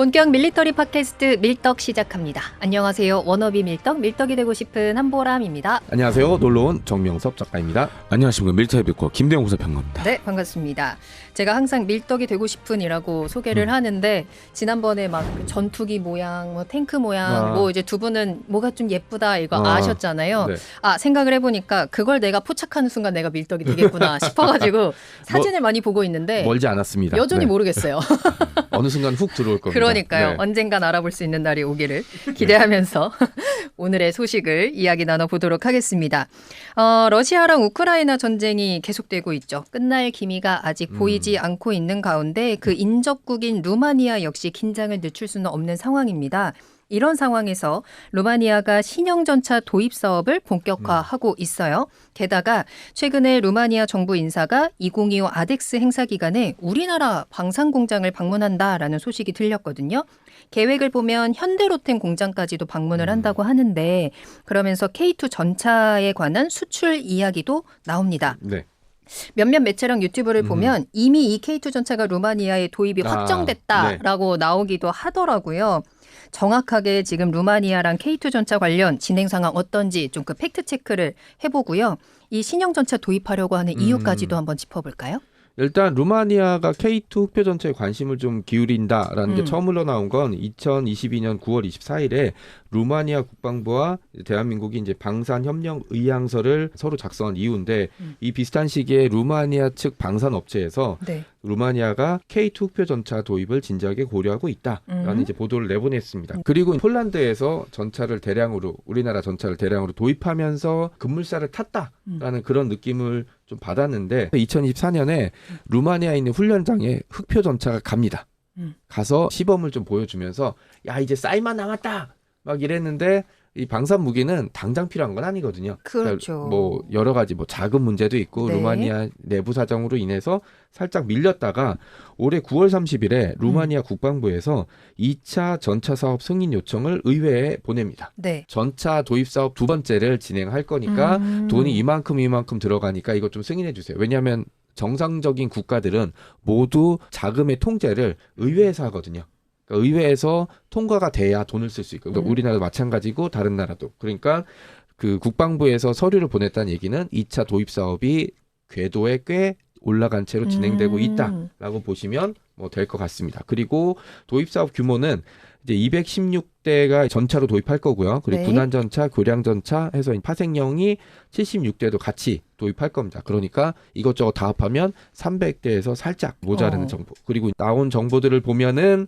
본격 밀리터리 팟캐스트 밀떡 시작합니다. 안녕하세요. 워너비 밀떡이 되고 싶은 한보람입니다. 안녕하세요. 놀러온 정명섭 작가입니다. 안녕하십니까. 밀떡의 백호 김대영 구사평론가입니다. 네, 반갑습니다. 제가 항상 밀떡이 되고 싶은이라고 소개를 하는데 지난번에 막 전투기 모양, 뭐 탱크 모양, 뭐 이제 두 분은 뭐가 좀 예쁘다 이거 아셨잖아요. 네. 생각을 해보니까 그걸 내가 포착하는 순간 내가 밀떡이 되겠구나 싶어가지고 사진을 많이 보고 있는데 멀지 않았습니다. 여전히 네. 모르겠어요. 어느 순간 훅 들어올 겁니다. 그러니까요. 네. 언젠간 알아볼 수 있는 날이 오기를 기대하면서 오늘의 소식을 이야기 나눠보도록 하겠습니다. 러시아랑 우크라이나 전쟁이 계속되고 있죠. 끝날 기미가 아직 보이지 않고 있는 가운데 그 인접국인 루마니아 역시 긴장을 늦출 수는 없는 상황입니다. 이런 상황에서 루마니아가 신형전차 도입 사업을 본격화하고 있어요. 게다가 최근에 루마니아 정부 인사가 2025 아덱스 행사 기간에 우리나라 방산공장을 방문한다라는 소식이 들렸거든요. 계획을 보면 현대로템 공장까지도 방문을 한다고 하는데 그러면서 K2 전차에 관한 수출 이야기도 나옵니다. 네. 몇몇 매체랑 유튜브를 보면 이미 이 K2 전차가 루마니아에 도입이 확정됐다라고 나오기도 하더라고요. 정확하게 지금 루마니아랑 K2 전차 관련 진행 상황 어떤지 좀 그 팩트 체크를 해보고요. 이 신형 전차 도입하려고 하는 이유까지도 한번 짚어볼까요? 일단 루마니아가 K2 흑표 전차에 관심을 좀 기울인다라는 게 처음 흘러나온 건 2022년 9월 24일에 루마니아 국방부와 대한민국이 이제 방산 협력 의향서를 서로 작성한 이유인데 이 비슷한 시기에 루마니아 측 방산 업체에서 네. 루마니아가 K2 흑표 전차 도입을 진지하게 고려하고 있다라는 이제 보도를 내보냈습니다. 그리고 폴란드에서 우리나라 전차를 대량으로 도입하면서 급물살을 탔다라는 그런 느낌을 좀 받았는데 2024년에 루마니아에 있는 훈련장에 흑표 전차가 갑니다. 가서 시범을 좀 보여주면서 야 이제 쌀만 남았다 막 이랬는데 이 방산 무기는 당장 필요한 건 아니거든요. 그렇죠. 그러니까 뭐 여러 가지 뭐 자금 문제도 있고 네. 루마니아 내부 사정으로 인해서 살짝 밀렸다가 올해 9월 30일에 루마니아 국방부에서 2차 전차 사업 승인 요청을 의회에 보냅니다. 네. 전차 도입 사업 두 번째를 진행할 거니까 돈이 이만큼 들어가니까 이것 좀 승인해 주세요. 왜냐하면 정상적인 국가들은 모두 자금의 통제를 의회에서 하거든요. 그러니까 의회에서 통과가 돼야 돈을 쓸 수 있고 그러니까 우리나라도 마찬가지고 다른 나라도. 그러니까 그 국방부에서 서류를 보냈다는 얘기는 2차 도입 사업이 궤도에 꽤 올라간 채로 진행되고 있다라고 보시면 뭐 될 것 같습니다. 그리고 도입 사업 규모는 이제 216대가 전차로 도입할 거고요. 그리고 네. 군한 전차, 교량 전차 해서 파생형이 76대도 같이 도입할 겁니다. 그러니까 이것저것 다 합하면 300대에서 살짝 모자르는 정보. 그리고 나온 정보들을 보면은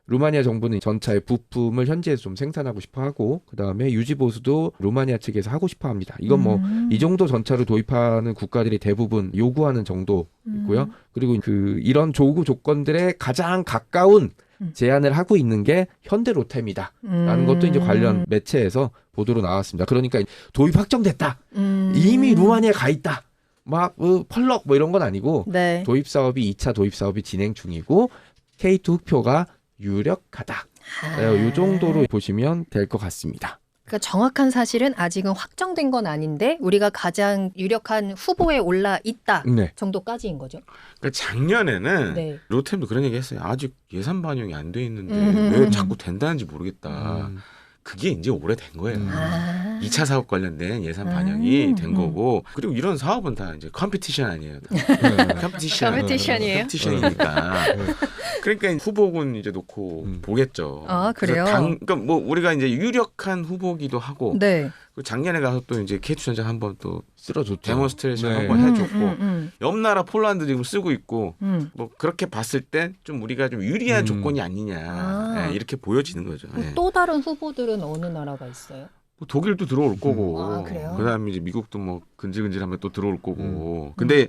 루마니아 정부는 전차의 부품을 현지에서 좀 생산하고 싶어 하고 그다음에 유지 보수도 루마니아 측에서 하고 싶어 합니다. 이건 뭐 이 정도 전차를 도입하는 국가들이 대부분 요구하는 정도이고요. 그리고 이런 조구 조건들에 가장 가까운 제안을 하고 있는 게 현대로템이다라는 것도 이제 관련 매체에서 보도로 나왔습니다. 그러니까 도입 확정됐다. 이미 루마니아에 가 있다. 막 펄럭 뭐 이런 건 아니고 네. 도입 사업이 2차 도입 사업이 진행 중이고 K2 흑표가 유력하다. 이 정도로 보시면 될 것 같습니다. 그러니까 정확한 사실은 아직은 확정된 건 아닌데 우리가 가장 유력한 후보에 올라 있다 네. 정도까지인 거죠. 그러니까 작년에는 네. 로템도 그런 얘기 했어요. 아직 예산 반영이 안 돼 있는데 왜 자꾸 된다는지 모르겠다. 그게 이제 오래된 거예요. 2차 사업 관련된 예산 반영이 된 거고 그리고 이런 사업은 다 이제 컴피티션 아니에요. 컴피티션이에요? 컴피티션이니까. 그러니까 후보군 이제 놓고 보겠죠. 아, 그래요? 그러니까 뭐 우리가 이제 유력한 후보기도 하고 네. 작년에 가서 또 이제 K2 전차 한번 또 쓸어줬죠. 데몬스트레이션 네. 한번 해줬고 옆 나라 폴란드 지금 쓰고 있고 뭐 그렇게 봤을 때 좀 우리가 좀 유리한 조건이 아니냐 이렇게 보여지는 거죠. 예. 또 다른 후보들은 어느 나라가 있어요? 뭐 독일도 들어올 거고 아, 그래요? 그다음에 이제 미국도 뭐 근질근질하면 또 들어올 거고 근데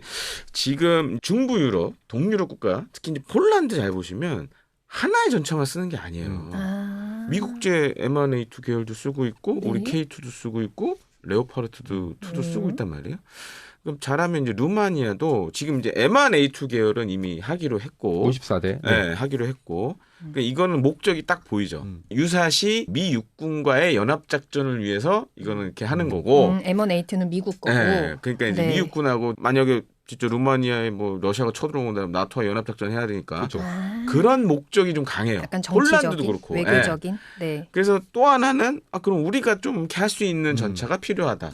지금 중부 유럽 동유럽 국가 특히 이제 폴란드 잘 보시면 하나의 전차만 쓰는 게 아니에요. 미국제 M1A2 계열도 쓰고 있고 네. 우리 K2도 쓰고 있고 레오파르트도 2도 쓰고 있단 말이에요. 그럼 잘하면 이제 루마니아도 지금 이제 M1A2 계열은 이미 하기로 했고 54대. 네, 하기로 했고 그러니까 이거는 목적이 딱 보이죠. 유사시 미 육군과의 연합 작전을 위해서 이거는 이렇게 하는 거고. M1A2는 미국 거고. 네, 그러니까 이제 네. 미 육군하고 만약에 진짜 루마니아에 뭐 러시아가 쳐들어온 다음 나토와 연합작전 해야 되니까 그렇죠. 그런 목적이 좀 강해요. 약간 폴란드도 정치적인, 그렇고. 외교적인. 네. 그래서 또 하나는 그럼 우리가 좀 이렇게 할 수 있는 전차가 필요하다.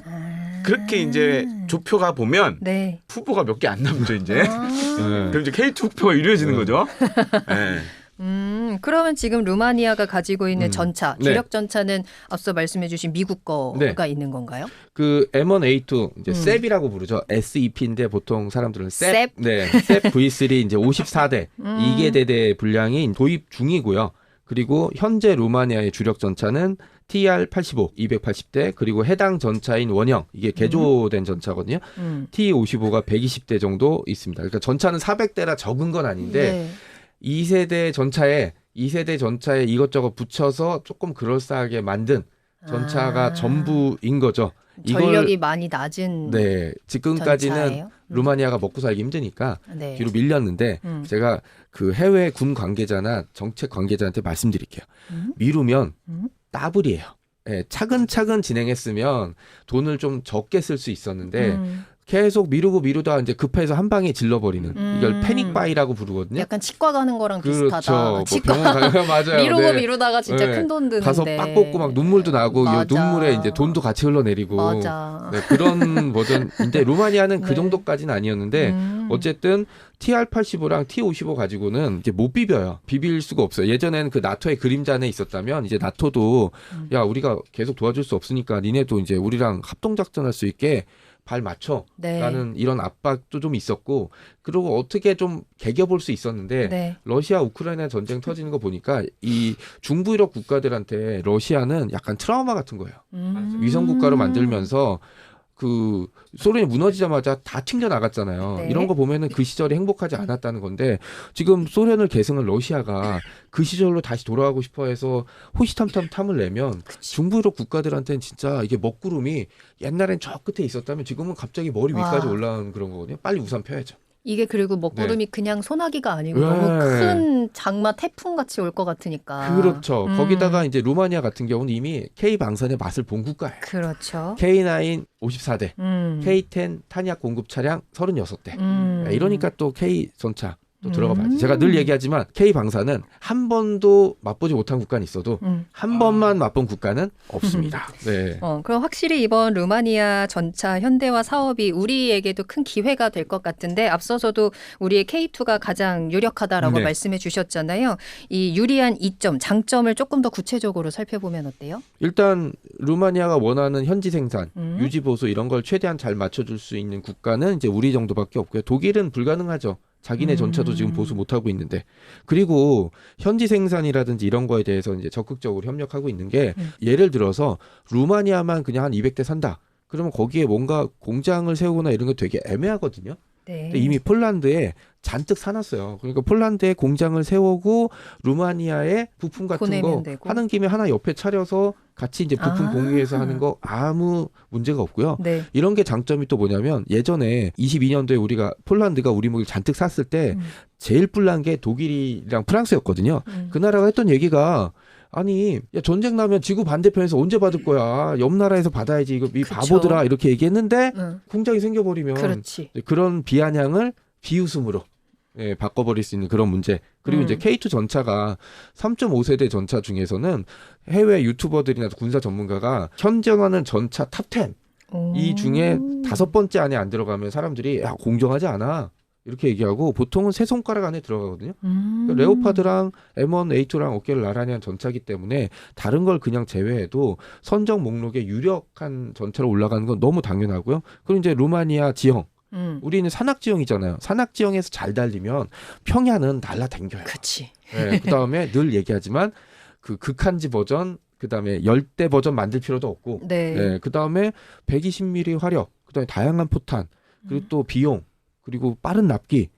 그렇게 이제 좁혀가 보면 네. 후보가 몇 개 안 남죠 이제. 네. 그럼 이제 K2 후보가 유리해지는 거죠. 네. 그러면 지금 루마니아가 가지고 있는 전차, 네. 주력 전차는 앞서 말씀해주신 미국 거가 있는 건가요? 그 M1A2 이제 셉이라고 부르죠. SEP인데 보통 사람들은 셉? 네, 셉 V3 이제 54대 2개 대대 분량이 도입 중이고요. 그리고 현재 루마니아의 주력 전차는 TR-85 280대 그리고 해당 전차인 원형 이게 개조된 전차거든요. T-55가 120대 정도 있습니다. 그러니까 전차는 400대라 적은 건 아닌데 네. 2세대 전차에 이것저것 붙여서 조금 그럴싸하게 만든 전차가 전부인 거죠. 전력이 많이 낮은 네, 지금까지는 전차예요? 루마니아가 먹고 살기 힘드니까 네. 뒤로 밀렸는데 제가 그 해외 군 관계자나 정책 관계자한테 말씀드릴게요. 미루면 따블이에요. 네, 차근차근 진행했으면 돈을 좀 적게 쓸 수 있었는데 계속 미루다 이제 급해서 한 방에 질러버리는 이걸 패닉바이라고 부르거든요. 약간 치과 가는 거랑 비슷하다. 그렇죠. 뭐 치과 병원 가면 맞아요. 미루고 네. 미루다가 진짜 네. 큰 돈 드는데 가서 빡 뽑고 막 눈물도 나고 이 맞아. 눈물에 이제 돈도 같이 흘러내리고 맞아. 네, 그런 버전인데 루마니아는 그 네. 정도까지는 아니었는데 어쨌든 TR-85랑 T-55 가지고는 이제 못 비벼요. 비빌 수가 없어요. 예전에는 그 나토의 그림자 안에 있었다면 이제 나토도 야 우리가 계속 도와줄 수 없으니까 니네도 이제 우리랑 합동작전할 수 있게 발 맞춰 네. 라는 이런 압박도 좀 있었고 그리고 어떻게 좀 개겨볼 수 있었는데 네. 러시아 우크라이나 전쟁 터지는 거 보니까 이 중부 유럽 국가들한테 러시아는 약간 트라우마 같은 거예요. 위성 국가로 만들면서 그 소련이 무너지자마자 다 튕겨 나갔잖아요. 네. 이런 거 보면은 그 시절이 행복하지 않았다는 건데 지금 소련을 계승한 러시아가 그 시절로 다시 돌아가고 싶어해서 호시탐탐 탐을 내면 중부 유럽 국가들한테는 진짜 이게 먹구름이 옛날엔 저 끝에 있었다면 지금은 갑자기 머리 위까지 와. 올라온 그런 거거든요. 빨리 우산 펴야죠. 이게 그리고 먹구름이 그냥 소나기가 아니고 네. 너무 큰 장마 태풍 같이 올 것 같으니까. 그렇죠. 거기다가 이제 루마니아 같은 경우는 이미 K 방산의 맛을 본 국가예요. 그렇죠. K9 54대, 음. K10 탄약 공급 차량 36대. 음. 이러니까 또 K 전차 또 들어가 봐야지. 제가 늘 얘기하지만 K 방산은 한 번도 맛보지 못한 국가는 있어도 한 번만 맛본 국가는 없습니다. 네. 그럼 확실히 이번 루마니아 전차 현대화 사업이 우리에게도 큰 기회가 될 것 같은데 앞서서도 우리의 K2가 가장 유력하다라고 네. 말씀해 주셨잖아요. 이 유리한 이점, 장점을 조금 더 구체적으로 살펴보면 어때요? 일단 루마니아가 원하는 현지 생산, 유지 보수 이런 걸 최대한 잘 맞춰줄 수 있는 국가는 이제 우리 정도밖에 없고요. 독일은 불가능하죠. 자기네 전차도 지금 보수 못하고 있는데 그리고 현지 생산이라든지 이런 거에 대해서 이제 적극적으로 협력하고 있는 게 예를 들어서 루마니아만 그냥 한 200대 산다. 그러면 거기에 뭔가 공장을 세우거나 이런 게 되게 애매하거든요. 네. 근데 이미 폴란드에 잔뜩 사놨어요. 그러니까 폴란드에 공장을 세우고 루마니아에 부품 같은 거 보내면 되고. 하는 김에 하나 옆에 차려서 같이 이제 부품 공유해서 하는 거 아무 문제가 없고요. 네. 이런 게 장점이 또 뭐냐면 예전에 22년도에 우리가 폴란드가 우리 무기를 잔뜩 샀을 때 제일 뿔난 게 독일이랑 프랑스였거든요. 그 나라가 했던 얘기가 아니 야, 전쟁 나면 지구 반대편에서 언제 받을 거야. 옆 나라에서 받아야지. 이거 이 그쵸. 바보들아 이렇게 얘기했는데 공장이 생겨버리면 그렇지. 그런 비아냥을 비웃음으로 바꿔버릴 수 있는 그런 문제. 그리고 이제 K2 전차가 3.5세대 전차 중에서는 해외 유튜버들이나 군사 전문가가 현존하는 전차 탑10 이 중에 5번째 안에 안 들어가면 사람들이 야 공정하지 않아 이렇게 얘기하고 보통은 세 손가락 안에 들어가거든요. 그러니까 레오파드랑 M1A2랑 어깨를 나란히 한 전차기 때문에 다른 걸 그냥 제외해도 선정 목록에 유력한 전차로 올라가는 건 너무 당연하고요. 그리고 이제 루마니아 지형 우리는 산악 지형이잖아요. 산악 지형에서 잘 달리면 평야는 날라다녀요. 그렇지. 네, 그다음에 늘 얘기하지만 그 극한지 버전 그다음에 열대 버전 만들 필요도 없고 네. 네, 그다음에 120mm 화력 그다음에 다양한 포탄 그리고 또 비용 그리고 빠른 납기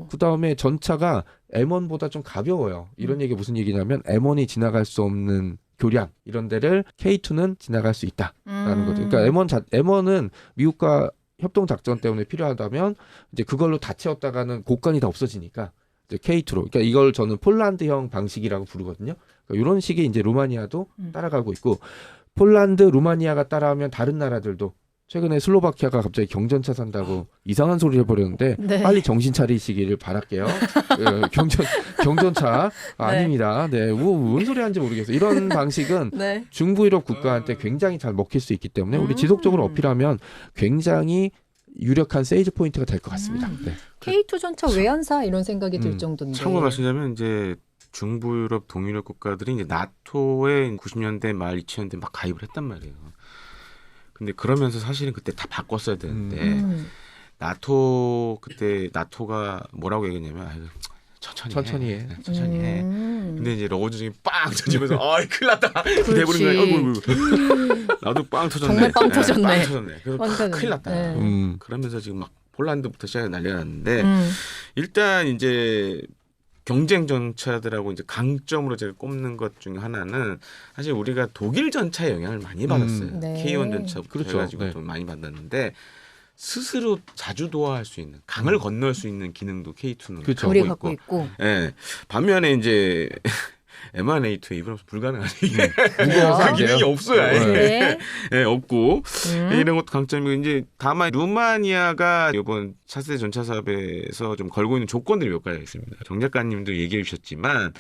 그다음에 전차가 M1보다 좀 가벼워요. 이런 얘기 무슨 얘기냐면 M1이 지나갈 수 없는 교량 이런 데를 K2는 지나갈 수 있다라는 거죠. 그러니까 M1은 미국과 협동 작전 때문에 필요하다면 이제 그걸로 다 채웠다가는 고관이 다 없어지니까 이제 K2로. 그러니까 이걸 저는 폴란드형 방식이라고 부르거든요. 그러니까 이런 식의 이제 루마니아도 따라가고 있고 폴란드, 루마니아가 따라하면 다른 나라들도 최근에 슬로바키아가 갑자기 경전차 산다고 이상한 소리를 해버렸는데 네. 빨리 정신 차리시기를 바랄게요. 경전차 아닙니다. 네, 뭔 소리 하는지 모르겠어요. 이런 방식은 네. 중부 유럽 국가한테 굉장히 잘 먹힐 수 있기 때문에 우리 음. 지속적으로 어필하면 굉장히 유력한 세일즈 포인트가 될 것 같습니다. 네. K2 전차 왜 안 사? 이런 생각이 들 음. 정도인데. 참고로 말씀드리면 이제 중부 유럽, 동유럽 국가들이 이제 나토에 90년대 말 2000년대 막 가입을 했단 말이에요. 근데 그러면서 사실은 그때 다 바꿨어야 되는데 나토 그때 나토가 뭐라고 얘기했냐면 아이고, 천천히 해. 천천히 해. 근데 이제 러거즈중이 빵 터지면서 큰일 났다. 대부분 어이구 나도 빵 터졌네. 정말 빵 터졌네. 빵 터졌네. 그래서 완전, 큰일 났다. 네. 그러면서 지금 막 폴란드부터 시작해 난리가 났는데 일단 이제 경쟁 전차들하고 이제 강점으로 제가 꼽는 것 중에 하나는 사실 우리가 독일 전차의 영향을 많이 받았어요. 네. K1 전차부터 그렇죠. 해가지고 네. 좀 많이 받았는데 스스로 자주 도하할 수 있는 강을 건널 수 있는 기능도 K2는 그렇죠. 우리 갖고 있고. 예. 반면에 이제 M1A2에 이번 불가능하지. 무거워서 안 기능이 돼요. 없어요. 아예. 네. 예, 없고 이런 것도 강점이고 이제 다만 루마니아가 이번 차세대 전차 사업에서 좀 걸고 있는 조건들이 몇 가지가 있습니다. 정 작가님도 얘기해 주셨지만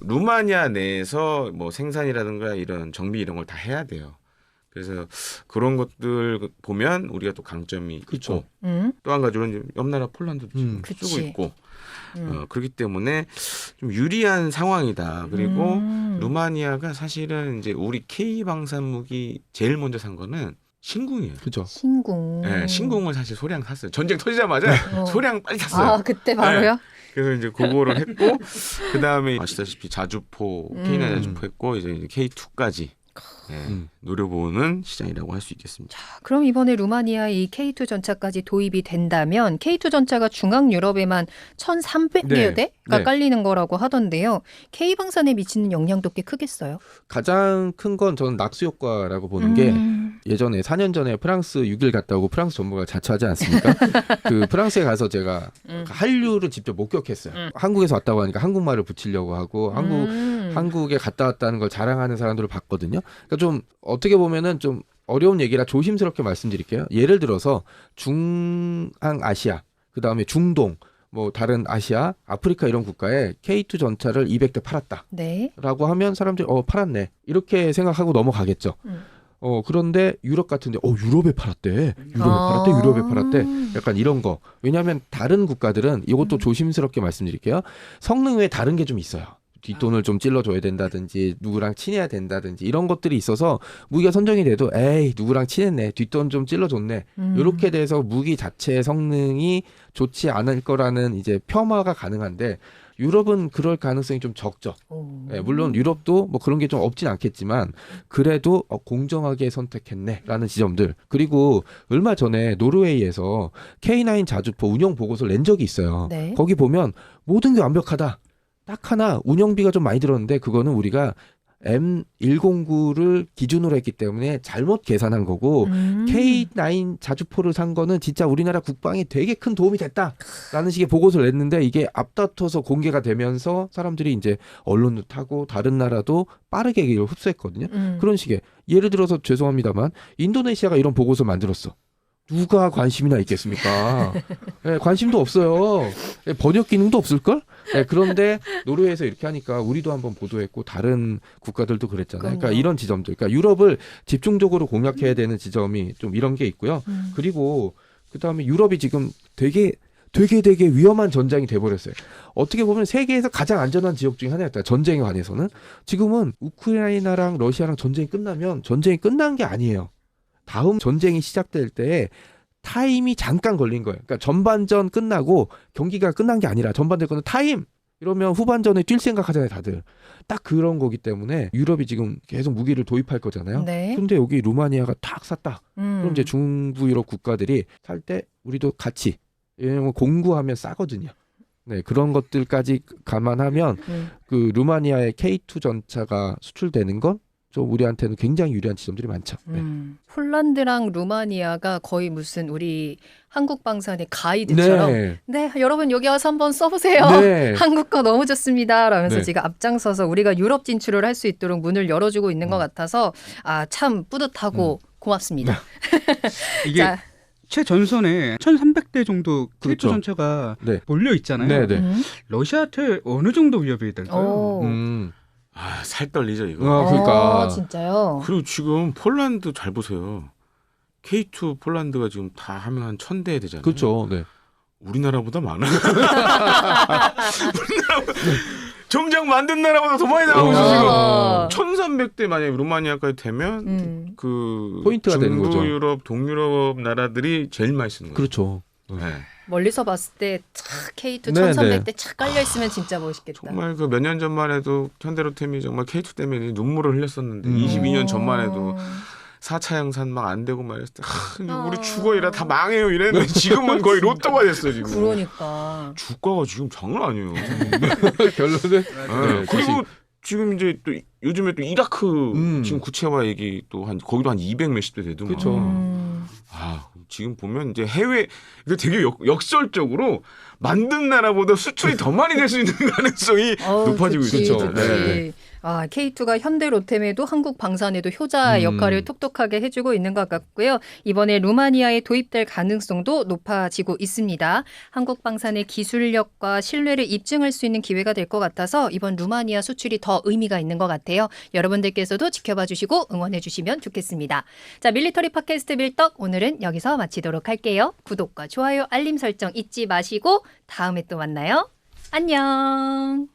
루마니아 내에서 뭐 생산이라든가 이런 정비 이런 걸 다 해야 돼요. 그래서 그런 것들 보면 우리가 또 강점이 그렇죠. 있고 또 한 가지로는 이제 옆 나라 폴란드도 지금 쓰고 그치. 있고 그렇기 때문에 좀 유리한 상황이다. 그리고 루마니아가 사실은 이제 우리 K 방산 무기 제일 먼저 산 거는 신궁이에요. 그렇죠. 신궁. 네, 신궁을 사실 소량 샀어요. 전쟁 터지자마자 소량 빨리 샀어요. 아, 그때 바로요? 그래서 이제 그거를 했고 그 다음에 아시다시피 자주포, K9 자주포 했고 이제 K2까지 노려보는 시장이라고 할 수 있겠습니다. 그럼 이번에 루마니아 이 K2 전차까지 도입이 된다면 K2 전차가 중앙 유럽에만 1,300여 네. 대가 네. 깔리는 거라고 하던데요. K 방산에 미치는 영향도 꽤 크겠어요. 가장 큰 건 저는 낙수 효과라고 보는 게 예전에 4년 전에 프랑스 6일 갔다 오고 프랑스 전무가 자처하지 않습니까? 그 프랑스에 가서 제가 한류를 직접 목격했어요. 한국에서 왔다고 하니까 한국말을 붙이려고 하고 한국에 갔다 왔다는 걸 자랑하는 사람들을 봤거든요. 그러니까 좀 어떻게 보면은 좀 어려운 얘기라 조심스럽게 말씀드릴게요. 예를 들어서 중앙아시아, 그 다음에 중동, 뭐 다른 아시아, 아프리카 이런 국가에 K2 전차를 200대 팔았다. 네. 라고 하면 사람들이 팔았네. 이렇게 생각하고 넘어가겠죠. 그런데 유럽 같은데 유럽에 팔았대. 유럽에 팔았대. 약간 이런 거. 왜냐하면 다른 국가들은 이것도 조심스럽게 말씀드릴게요. 성능 외에 다른 게 좀 있어요. 뒷돈을 좀 찔러줘야 된다든지 누구랑 친해야 된다든지 이런 것들이 있어서 무기가 선정이 돼도 에이 누구랑 친했네 뒷돈 좀 찔러줬네 이렇게 돼서 무기 자체의 성능이 좋지 않을 거라는 이제 폄하가 가능한데 유럽은 그럴 가능성이 좀 적죠. 네, 물론 유럽도 뭐 그런 게 좀 없진 않겠지만 그래도 공정하게 선택했네라는 지점들. 그리고 얼마 전에 노르웨이에서 K9 자주포 운영 보고서를 낸 적이 있어요. 네. 거기 보면 모든 게 완벽하다. 딱 하나 운영비가 좀 많이 들었는데 그거는 우리가 M109를 기준으로 했기 때문에 잘못 계산한 거고 K9 자주포를 산 거는 진짜 우리나라 국방에 되게 큰 도움이 됐다라는 식의 보고서를 냈는데 이게 앞다퉈서 공개가 되면서 사람들이 이제 언론도 타고 다른 나라도 빠르게 이걸 흡수했거든요. 그런 식의 예를 들어서 죄송합니다만 인도네시아가 이런 보고서 만들었어. 누가 관심이나 있겠습니까? 네, 관심도 없어요. 네, 번역 기능도 없을걸? 네, 그런데 노르웨이에서 이렇게 하니까 우리도 한번 보도했고 다른 국가들도 그랬잖아요. 그러니까 이런 지점들. 그러니까 유럽을 집중적으로 공략해야 되는 지점이 좀 이런 게 있고요. 그리고 그다음에 유럽이 지금 되게 위험한 전장이 돼버렸어요. 어떻게 보면 세계에서 가장 안전한 지역 중에 하나였다. 전쟁에 관해서는. 지금은 우크라이나랑 러시아랑 전쟁이 끝나면 전쟁이 끝난 게 아니에요. 다음 전쟁이 시작될 때 타임이 잠깐 걸린 거예요. 그러니까 전반전 끝나고 경기가 끝난 게 아니라 전반전 끝나고 타임! 이러면 후반전에 뛸 생각하잖아요, 다들. 딱 그런 거기 때문에 유럽이 지금 계속 무기를 도입할 거잖아요. 네. 근데 여기 루마니아가 탁 샀다. 그럼 이제 중부 유럽 국가들이 살 때 우리도 같이 왜냐면 공구하면 싸거든요. 네, 그런 것들까지 감안하면 그 루마니아의 K2 전차가 수출되는 건 좀 우리한테는 굉장히 유리한 지점들이 많죠. 네. 폴란드랑 루마니아가 거의 무슨 우리 한국 방산의 가이드처럼 네, 여러분 여기 와서 한번 써보세요. 네. 한국 거 너무 좋습니다. 라면서 네. 지금 앞장서서 우리가 유럽 진출을 할 수 있도록 문을 열어주고 있는 것 같아서 참 뿌듯하고 고맙습니다. 이게 자, 최전선에 1,300대 정도 그렇죠. 캐릭터 전체가 네. 몰려 있잖아요. 네네. 러시아한테 어느 정도 위협이 될까요? 오. 아, 살 떨리죠 이거. 그러니까. 진짜요? 그리고 지금 폴란드 잘 보세요. K2 폴란드가 지금 다 하면 한 1,000대 되잖아요. 그렇죠. 네. 우리나라보다 많아. 정작 만든 나라보다 더 많이 나오고 있어 지금. 1,300대 만약에 루마니아까지 되면 그 포인트가 되는 거죠. 중부 유럽, 동유럽 나라들이 제일 많이 쓰는 거예요. 그렇죠. 네. 멀리서 봤을 때 착 K2 네, 1300대 착 깔려 있으면 진짜 멋있겠다. 정말 그 몇 년 전만 해도 현대로템이 정말 K2 때문에 눈물을 흘렸었는데 22년 전만 해도 4차 양산 막 안 되고 말했을 때 우리 주거 이라 다 망해요 이랬는데 지금은 거의 로또가 됐어 지금. 그러니까. 주가가 지금 장난 아니에요. 결론은 네. 그리고 지금 이제 또 요즘에 또 이라크 지금 구체화 얘기 또 한 거기도 한 200 몇십 대 되더만. 그쵸. 아 지금 보면 이제 해외 이거 되게 역설적으로 만든 나라보다 수출이 더 많이 될 수 있는 가능성이 높아지고 그치, 있죠. 그치. 네. 아, K2가 현대로템에도 한국 방산에도 효자 역할을 톡톡하게 해주고 있는 것 같고요. 이번에 루마니아에 도입될 가능성도 높아지고 있습니다. 한국 방산의 기술력과 신뢰를 입증할 수 있는 기회가 될 것 같아서 이번 루마니아 수출이 더 의미가 있는 것 같아요. 여러분들께서도 지켜봐 주시고 응원해 주시면 좋겠습니다. 자, 밀리터리 팟캐스트 밀떡 오늘은 여기서 마치도록 할게요. 구독과 좋아요, 알림 설정 잊지 마시고 다음에 또 만나요. 안녕.